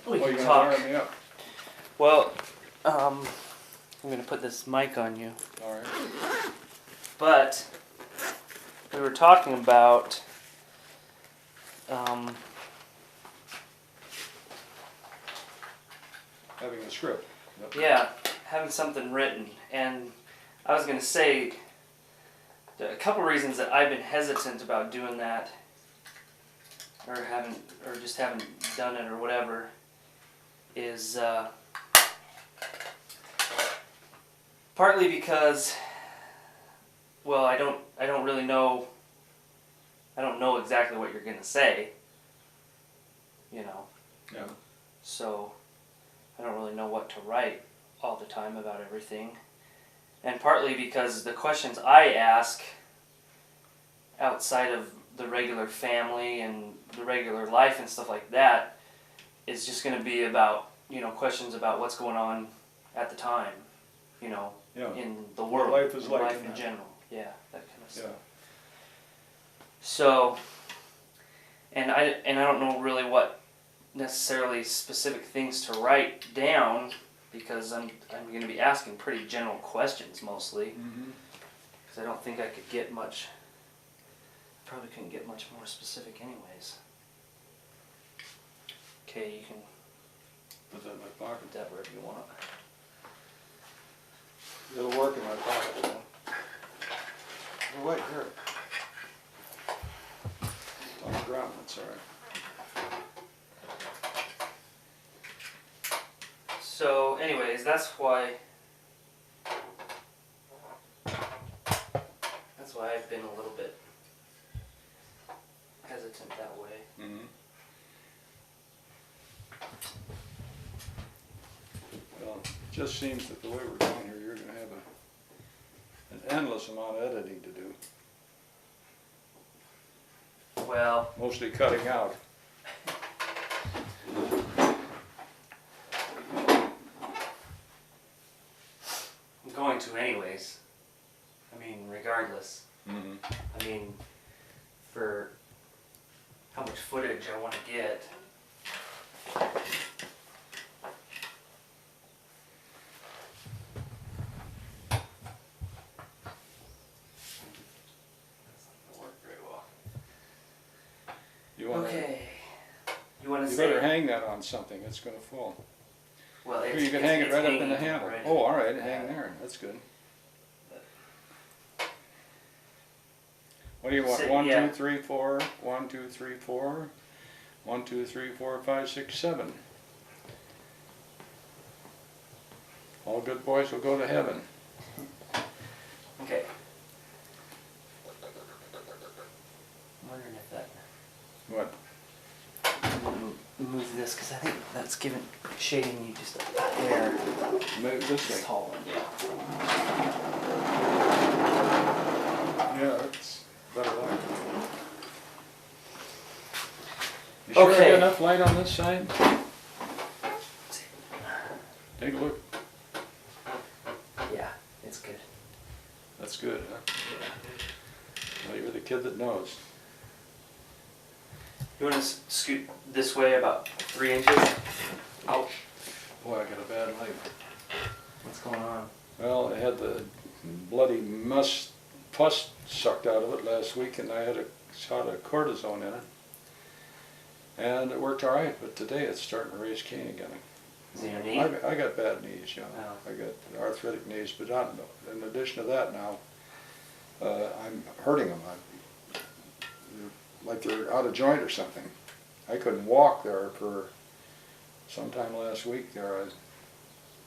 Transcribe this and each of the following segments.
We Oh, can you're talk. gonna wire me up. Well, I'm gonna put this mic on you. All right. But we were talking about Having a script. Yep. yeah, having something written, and I was gonna say a couple reasons that I've been hesitant about doing that, or just haven't done it or whatever, is partly because, well, I don't really know. I don't know exactly what you're gonna say. You know. Yeah. So I don't really know what to write all the time about everything. And partly because the questions I ask outside of the regular family and the regular life and stuff like that is just going to be about, questions about what's going on at the time, Yeah. in the world, life is like life in in that. general. Yeah, that kind of stuff. Yeah. So, and I don't know really what necessarily specific things to write down because I'm going to be asking pretty general questions mostly. Mm-hmm. Because I don't think I could get much. Probably couldn't get much more specific, anyways. Okay, you can Put that in my pocket. put that wherever you want. It'll work in my pocket. You know? Oh, wait, here. It's on the ground. That's all right. So, anyways, that's why I've been a little bit hesitant that way. Mm-hmm. Well, it just seems that the way we're going here, you're going to have an endless amount of editing to do. Well, Mostly cutting out. I'm going to anyways. I mean, regardless. Mm-hmm. I mean, for how much footage I want to get. That's not gonna work very well. You want Okay. You want to You say? better hang that on something. It's going to fall. Well, Here, it's, you can it's, hang it it's right up in hanging the handle. right Oh, all right, in- hang there. That's good. What do you want? Sit- 1, yeah. 2, 3, 4. 1, 2, 3, 4. 1, 2, 3, 4, 5, 6, 7. All good boys will go to heaven. Okay. I'm wondering if that. What? Move this because I think that's giving shading you just a hair. Move this This way. tall one, yeah. Yeah, that's better light. You sure Okay. I got enough light on this side? Take a look. Yeah, it's good. That's good, huh? Yeah. Well, you're the kid that knows. You want to scoot this way about 3 inches? Ouch. Boy, I got a bad light. What's going on? Well, I had the bloody pus sucked out of it last week, and I had a shot of cortisone in it. And it worked all right, but today it's starting to raise Cain again. Is it your knee? I got bad knees, you know. Oh. I got arthritic knees, but in addition to that now, I'm hurting them. Like they're out of joint or something. I couldn't walk there for sometime last week there. I was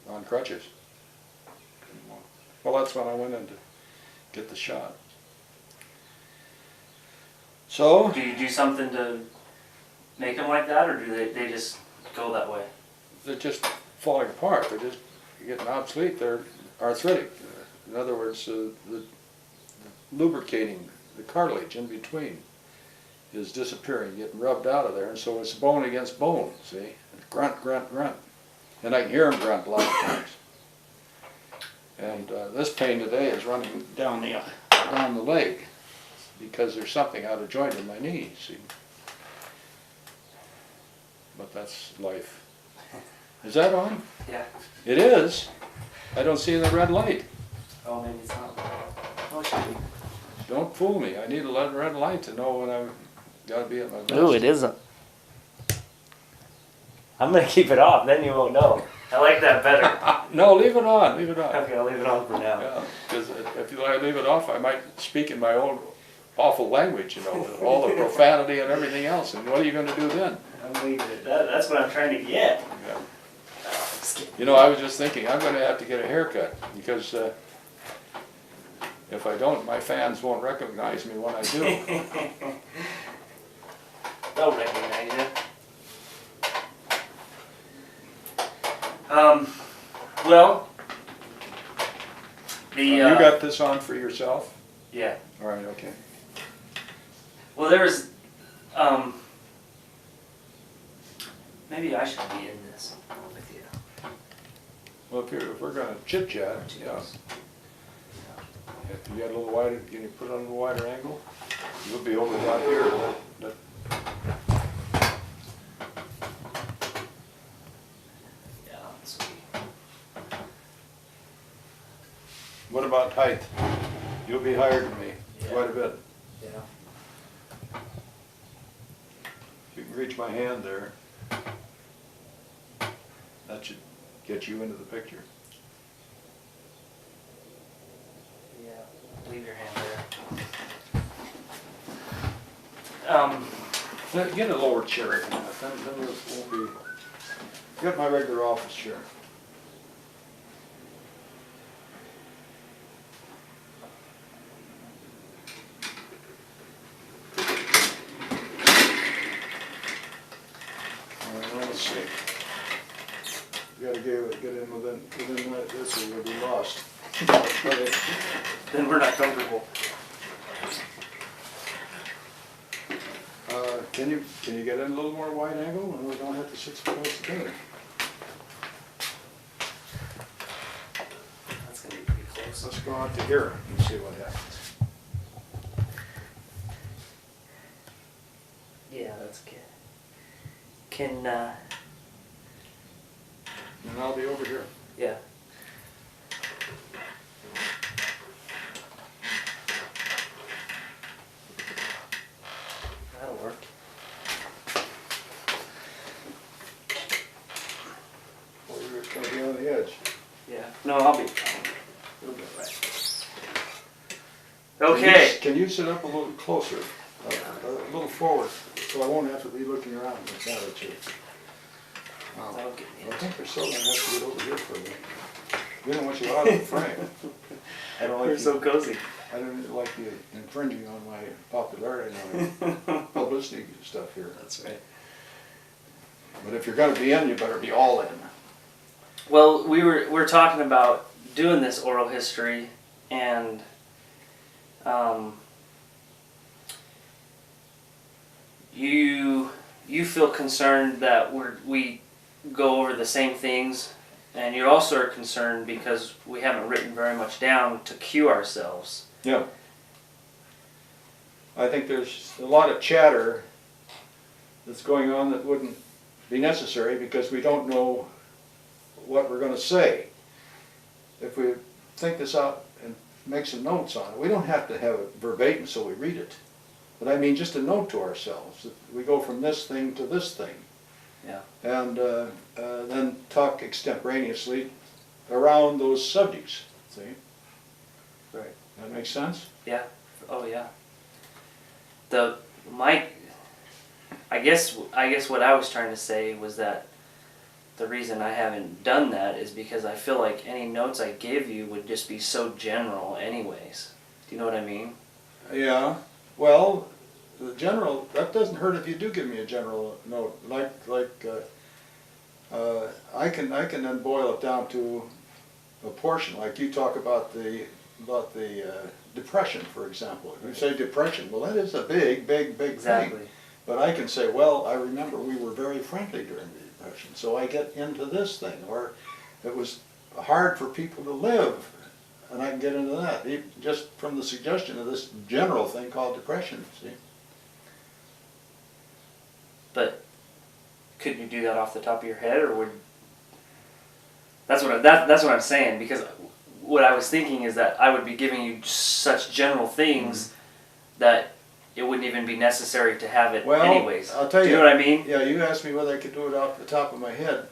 on crutches. Couldn't walk. Well, that's when I went in to get the shot. So, Do you do something to make them like that, or do they just go that way? they're just falling apart. They're just getting obsolete. They're arthritic. In other words, the lubricating, the cartilage in between is disappearing, getting rubbed out of there, and so it's bone against bone, see? Grunt, grunt, grunt. And I can hear them grunt a lot of times. And this pain today is running down the leg because there's something out of joint in my knee, see? But that's life. Is that on? Yeah. It is. I don't see the red light. Oh, maybe it's not. Oh, it should be. Don't fool me. I need a red light to know when I've got to be at my best. Ooh, it is a. I'm gonna keep it off, then you won't know. I like that better. No, leave it on. Leave it on. Okay, I'll leave it on for now. Yeah, because if I leave it off, I might speak in my own awful language, you know, all the profanity and everything else. And what are you going to do then? I'm leaving it. That's what I'm trying to get. Yeah. You know, I was just thinking, I'm going to have to get a haircut because if I don't, my fans won't recognize me when I do. They'll recognize you. Well, the You got this on for yourself? yeah. All right, okay. Well, there's maybe I should be in this with you. Well, if we're going to chit chat, yeah. If you got a little wider, can you put it on a little wider angle? You'll be over about here. Yeah, sweet. What about height? You'll be higher than me, quite a bit. Yeah. If you can reach my hand there, that should get you into the picture. Yeah. Leave your hand there. Get a lower chair if you want, then it won't be. Get my regular office chair. Let's see. You gotta get in within this or you'll be lost. Then we're not comfortable. Can you get in a little more wide angle and we don't have to sit so close together? That's gonna be pretty close. Let's go out to here and see what happens. Yeah, that's good. Can And I'll be over here. yeah. That'll work. Or you're gonna be on the edge. Yeah. No, I'll be fine. It'll be alright. Okay. Can you sit up a little closer, a little forward, so I won't have to be looking around like that at you. That'll get me. I think we're still gonna have to get over here for a minute. We don't want you out of the frame. I don't You're like so you, cozy. I don't like you infringing on my popularity and my publicity stuff here. That's right. But if you're gonna be in, you better be all in. Well, we're talking about doing this oral history, and you feel concerned that we go over the same things, and you also are concerned because we haven't written very much down to cue ourselves. Yeah. I think there's a lot of chatter that's going on that wouldn't be necessary because we don't know what we're going to say. If we think this out and make some notes on it, we don't have to have it verbatim so we read it. But I mean just a note to ourselves. That we go from this thing to this thing. Yeah. And then talk extemporaneously around those subjects. See? Right. That makes sense? Yeah. Oh yeah. I guess what I was trying to say was that the reason I haven't done that is because I feel like any notes I give you would just be so general anyways. Do you know what I mean? Yeah. Well, the general, that doesn't hurt if you do give me a general note. I can then boil it down to a portion. Like you talk about the depression, for example. You say depression. Well, that is a big Exactly. thing. But I can say, well, I remember we were very friendly during the depression, so I get into this thing. Or it was hard for people to live, and I can get into that, just from the suggestion of this general thing called depression, see? But could you do that off the top of your head, or would? That's what I'm saying, because what I was thinking is that I would be giving you such general things that it wouldn't even be necessary to have it Well, anyways. I'll tell Do you. you know what I mean? Yeah, you asked me whether I could do it off the top of my head.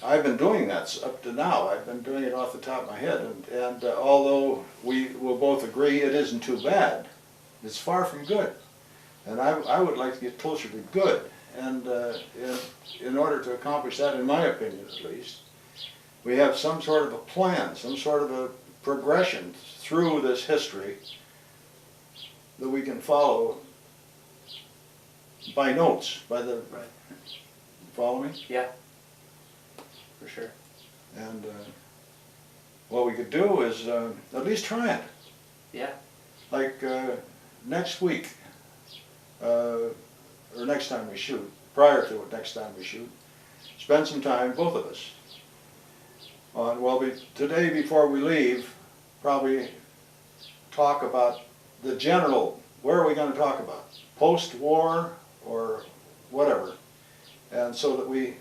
I've been doing that up to now. I've been doing it off the top of my head, and although we will both agree it isn't too bad, it's far from good. And I would like to get closer to good. And in order to accomplish that, in my opinion at least, we have some sort of a plan, some sort of a progression through this history that we can follow by notes, by the, Right. follow me? Yeah. For sure. And what we could do is at least try it. Yeah. Like next week, or next time we shoot, prior to it, next time we shoot, spend some time, both of us, on, well, today before we leave, probably talk about the general, where are we going to talk about? Post-war or whatever. And so that we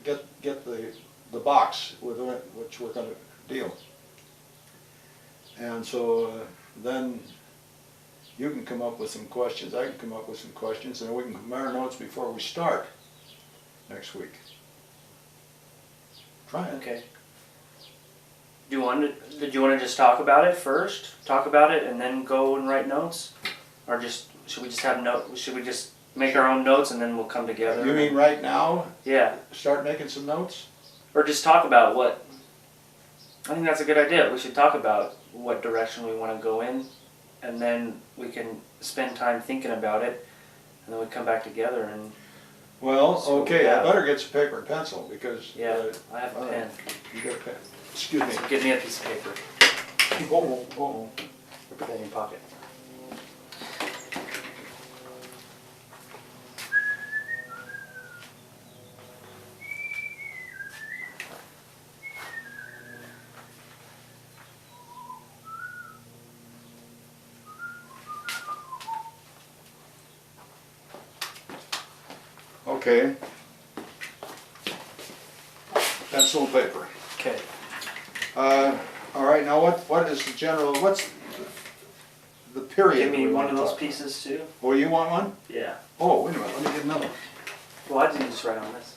get the box with which we're going to deal. And so then you can come up with some questions, I can come up with some questions, and we can compare notes before we start next week. Try it. Okay. Did you want to just talk about it first? Talk about it and then go and write notes? Or should we just have notes? Should we just make our own notes and then we'll come together? You mean right now, Yeah. start making some notes? Or just talk about what, I think that's a good idea. We should talk about what direction we want to go in, and then we can spend time thinking about it, and then we come back together and... Well, So, okay, yeah. I better get some paper and pencil because... Yeah, I have a all pen. right. You got a pen? Excuse me. So give me a piece of paper. Oh. Put that in your pocket. Okay. Pencil and paper. Okay. All right, now what is the general, what's the period? Give me we one want of to those talk? pieces too. Oh, you want one? Yeah. Oh, wait a minute, let me get another one. Well, I didn't just write on this.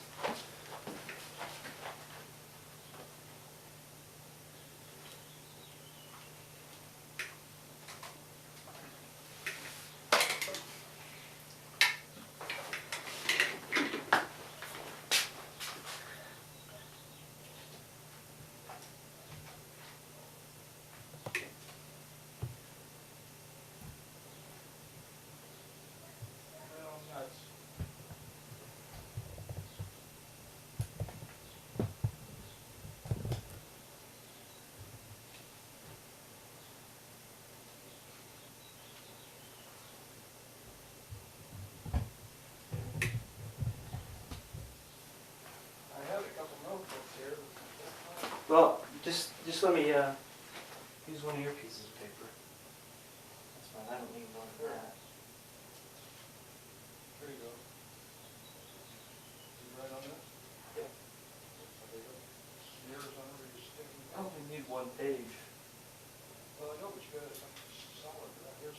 I have a couple notebooks here. Well, just let me use one of your pieces of paper. That's fine. I don't need one of that. There you go. You write on that? Yeah. Smears on every stick. I only need one page. Well, I know, but you got something solid right here.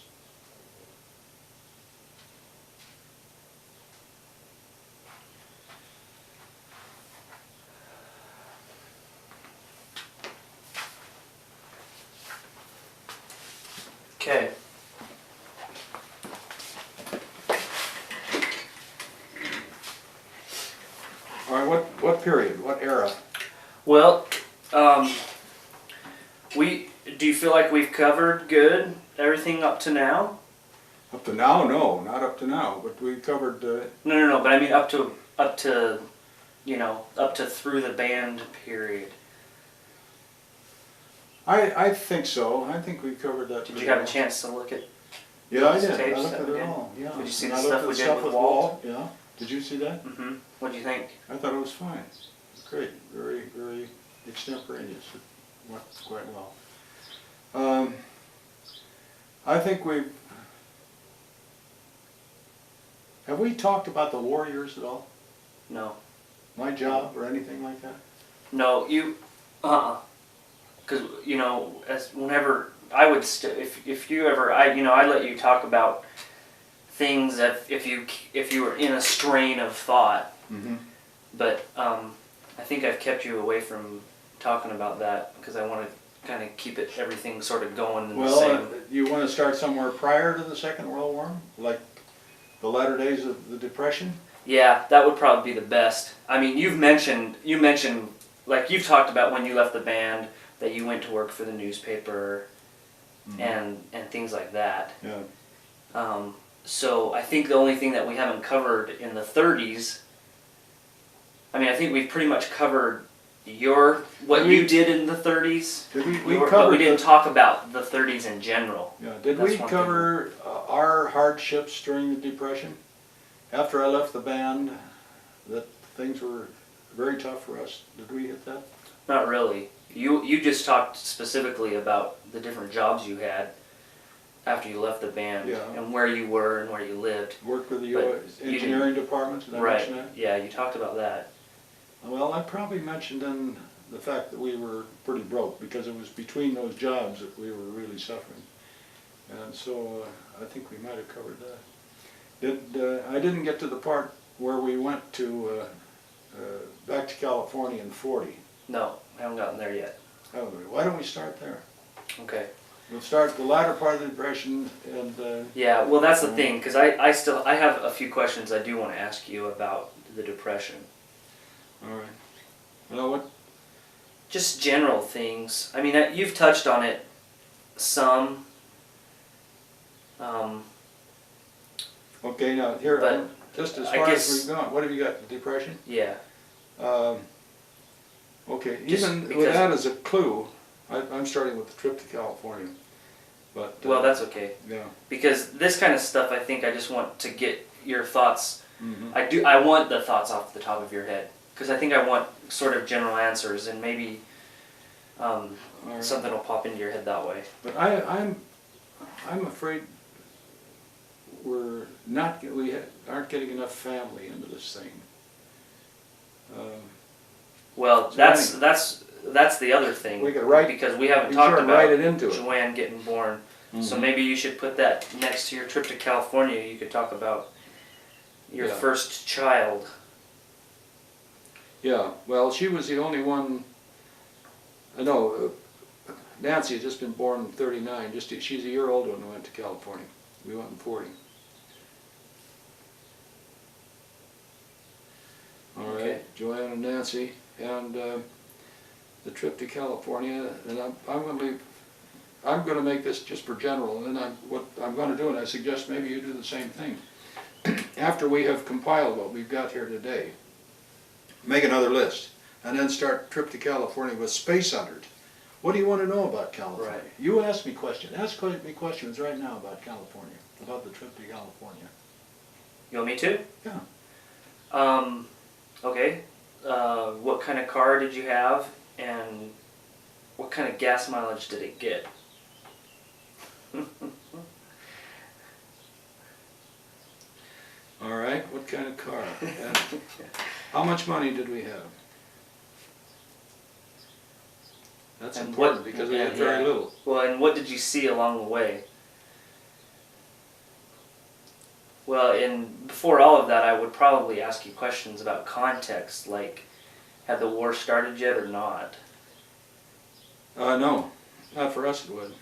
Okay. All right, what period, what era? Well, do you feel like we've covered good everything up to now? Up to now, no, not up to now, but we covered, No. But I mean up to up to through the band period. I think so, I think we covered that. Did pretty you have a well. chance to look at? Yeah, I those did, I tapes looked that at we it did? all, yeah. Did you see And the I stuff looked at we the did stuff with Walt? Yeah, did you see that? Mm-hmm. What do you think? I thought it was fine, great, very, very extemporaneous, it went quite well. I think we've Have we talked about the war years at all? No. My job or anything like that? No, you, because you know, as whenever I would, if you ever, I let you talk about things that if you were in a strain of thought, Mm-hmm. but I think I've kept you away from talking about that because I want to kind of keep everything sort of going in the Well, same. you want to start somewhere prior to the Second World War, like the latter days of the Depression? Yeah, that would probably be the best. I mean, you mentioned like you've talked about when you left the band that you went to work for the newspaper Mm-hmm. and things like that. Yeah. So I think the only thing that we haven't covered in the 30s, I mean, I think we've pretty much covered what you did in the 30s. Did we But cover we didn't talk about the 30s in general. Yeah. Did That's we one cover our hardships during the Depression? After I left the band, that things were very tough for us. Did we hit that? Not really. You just talked specifically about the different jobs you had after you left the band, Yeah. and where you were and where you lived. Worked with the But US you engineering department, did I Right. mention that? Yeah, you talked about that. Well, I probably mentioned then the fact that we were pretty broke because it was between those jobs that we were really suffering. And so I think we might have covered that. I didn't get to the part where we went to back to California in 40. No, I haven't gotten there yet. Why don't we start there? Okay. We'll start the latter part of the Depression and Yeah, well, that's the thing, because I have a few questions I do want to ask you about the Depression. all right. Well, what? Just general things. I mean, you've touched on it some. Okay, now here, But just as I far guess- as we've gone, what have you got? Depression? Yeah. Okay, Just even because- with that as a clue, I'm starting with the trip to California. But Well, that's okay. yeah. Because this kind of stuff, I think I just want to get your thoughts. Mm-hmm. I want the thoughts off the top of your head. Because I think I want sort of general answers, and maybe All right. something will pop into your head that way. But I'm afraid we aren't getting enough family into this thing. Well, So that's the other thing. We could write- because we haven't we talked should about write it into it. Joanne getting born. So Mhm. maybe you should put that next to your trip to California. You could talk about your Yeah. first child. Yeah, well, she was the only one. I know Nancy had just been born in '39. She's a year older when we went to California. We went in '40. All right, Okay. Joanne and Nancy, and the trip to California. And I'm going to make this just for general. And then what I'm going to do, and I suggest maybe you do the same thing. After we have compiled what we've got here today, make another list, and then start trip to California with space under it. What do you want to know about California? Right. You ask me questions. Ask me questions right now about California, about the trip to California. You want me to? Yeah. Okay. What kind of car did you have, and what kind of gas mileage did it get? All right. What kind of car? And how much money did we have? That's And important what- because we yeah, had very yeah. little. Well, and what did you see along the way? Well, before all of that, I would probably ask you questions about context, like, had the war started yet or not? No, not for us it would.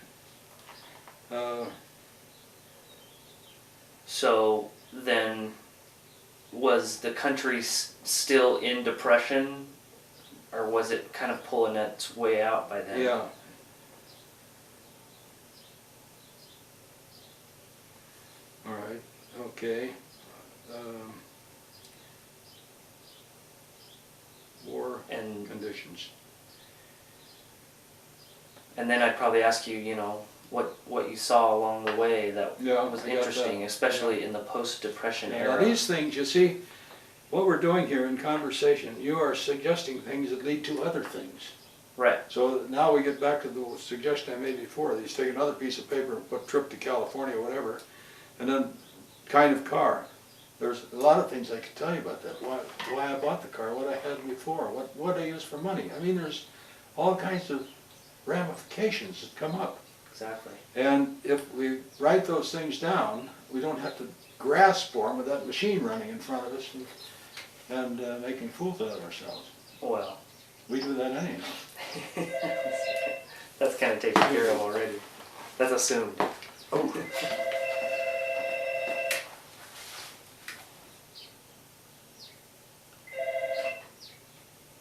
So then, was the country still in depression, or was it kind of pulling its way out by then? Yeah. All right. Okay. War And conditions. and then I'd probably ask you, what you saw along the way that Yeah, was I got interesting, that. especially in the post-depression Now era. these things, you see, what we're doing here in conversation, you are suggesting things that lead to other things. Right. So now we get back to the suggestion I made before. You just take another piece of paper and put trip to California, whatever, and then kind of car. There's a lot of things I could tell you about that, why I bought the car, what I had before, what I use for money. I mean, there's all kinds of ramifications that come up. Exactly. And if we write those things down, we don't have to grasp for them with that machine running in front of us and making fools out of ourselves. Well, We do that anyhow. that's kind of taken care of already. That's assumed. Oh.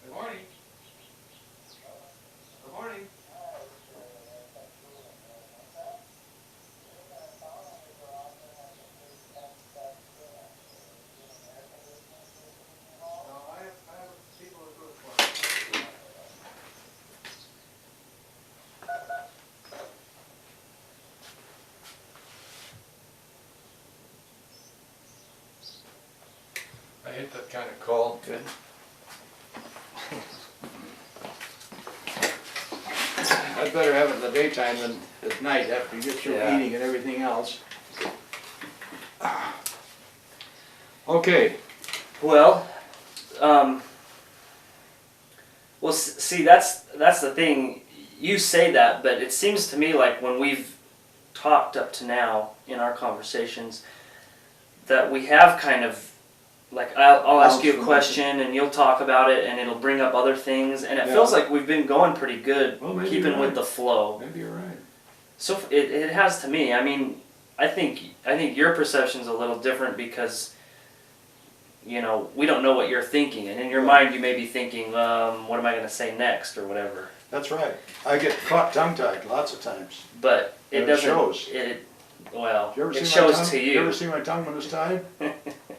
Good morning. Good morning. I have people who do it for me. I hate that kind of call. Good. I'd better have it in the daytime than at night after you get your Yeah. eating and everything else. Okay, Well, see, that's the thing. You say that, but it seems to me like when we've talked up to now in our conversations, that we have kind of, like, I'll ask you a question and you'll talk about it and it'll bring up other things, and it Yeah. feels like we've been going pretty good, Well, maybe keeping you're with right. the flow. maybe you're right. So it has to me. I mean, I think your perception's a little different because, you know, we don't know what you're thinking, and in your mind you may be thinking, what am I going to say next or whatever. That's right. I get caught tongue-tied lots of times. But it And it doesn't. shows. Well, You ever it see my shows tongue? to You ever you. see my tongue when it's tied?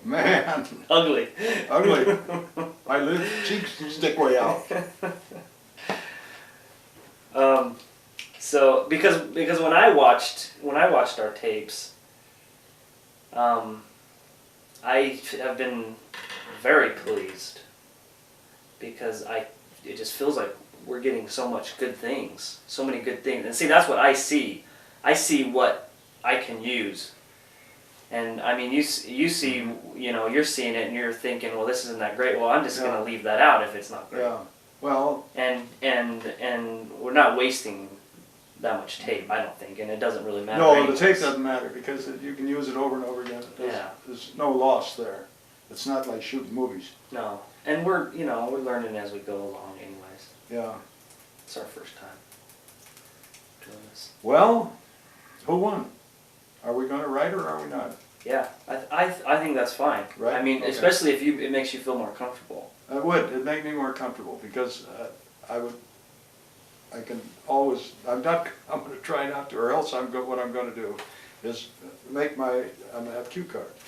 Man, Ugly. ugly. My cheeks stick way out. So because when I watched our tapes, I have been very pleased because it just feels like we're getting so much good things, so many good things. And see, that's what I see. I see what I can use. And I mean, you see, you know, you're seeing it and you're thinking, well, this isn't that great. Well, I'm just Yeah. going to leave that out if it's not great. Yeah. Well, And we're not wasting that much tape, I don't think, and it doesn't really matter. no, the anyways. tape doesn't matter because you can use it over and over again. Yeah. There's no loss there. It's not like shooting movies. No, and we're learning as we go along, anyways. Yeah. It's our first time doing this. Well, who won? Are we going to write or are we not? Yeah, I think that's fine. Right, I mean, okay. especially if it makes you feel more comfortable. It would. It'd make me more comfortable because I can always, I'm going to try not to, or else what I'm going to do is I'm going to have cue cards.